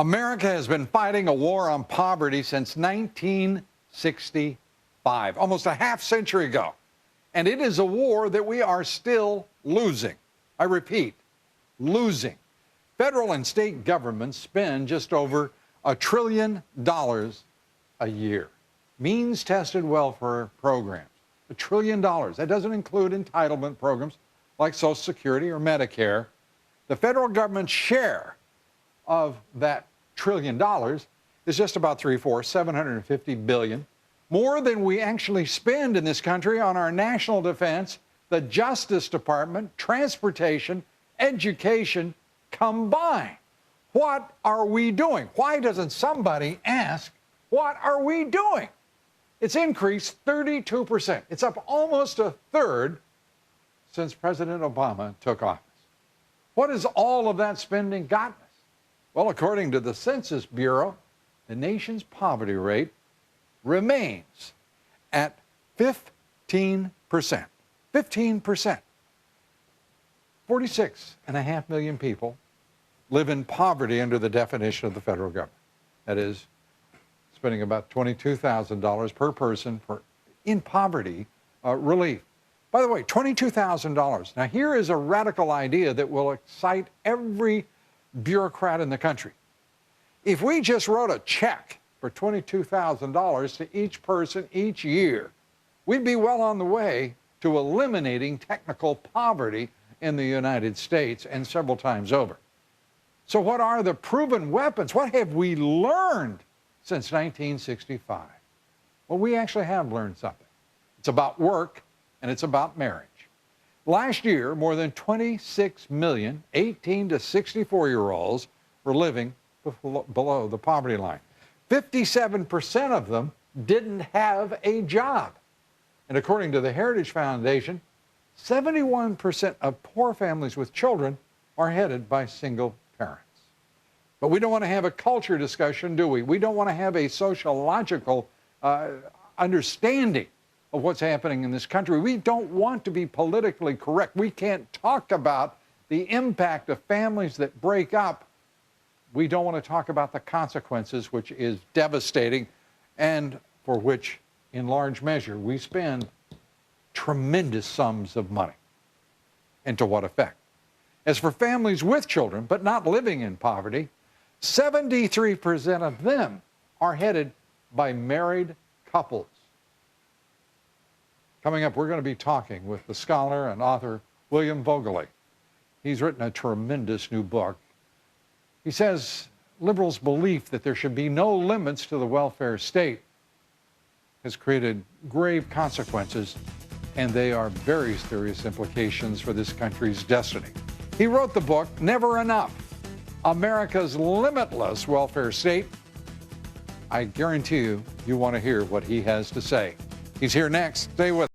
America has been fighting a war on poverty since 1965, almost a half century ago. And it is a war that we are still losing. I repeat, losing. Federal and state governments spend just over $1 trillion a year. Means-tested welfare programs. $1 trillion. That doesn't include entitlement programs like Social Security or Medicare. The federal government's share of that $1 trillion is just about $750 billion, more than we actually spend in this country on our national defense, the Justice Department, transportation, education combined. What are we doing? Why doesn't somebody ask, what are we doing? It's increased 32%. It's up almost a third since President Obama took office. What has all of that spending gotten us? Well, according to the Census Bureau, the nation's poverty rate remains at 15%. 15%. 46.5 million people live in poverty under the definition of the federal government. That is, spending about $22,000 per person in poverty relief. By the way, $22,000. Now, here is a radical idea that will excite every bureaucrat in the country. If we just wrote a check for $22,000 to each person each year, we'd be well on the way to eliminating technical poverty in the United States and several times over. So what are the proven weapons? What have we learned since 1965? Well, we actually have learned something. It's about work and it's about marriage. Last year, more than 26 million 18 to 64-year-olds were living below the poverty line. 57% of them didn't have a job. And according to the Heritage Foundation, 71% of poor families with children are headed by single parents. But we don't want to have a culture discussion, do we? We don't want to have a sociological understanding of what's happening in this country. We don't want to be politically correct. We can't talk about the impact of families that break up. We don't want to talk about the consequences, which is devastating, and for which, in large measure, we spend tremendous sums of money. And to what effect? As for families with children, but not living in poverty, 73% of them are headed by married couples. Coming up, we're going to be talking with the scholar and author William Voegeli. He's written a tremendous new book. He says liberals' belief that there should be no limits to the welfare state has created grave consequences, and they are very serious implications for this country's destiny. He wrote the book, Never Enough, America's Limitless Welfare State. I guarantee you want to hear what he has to say. He's here next. Stay with us.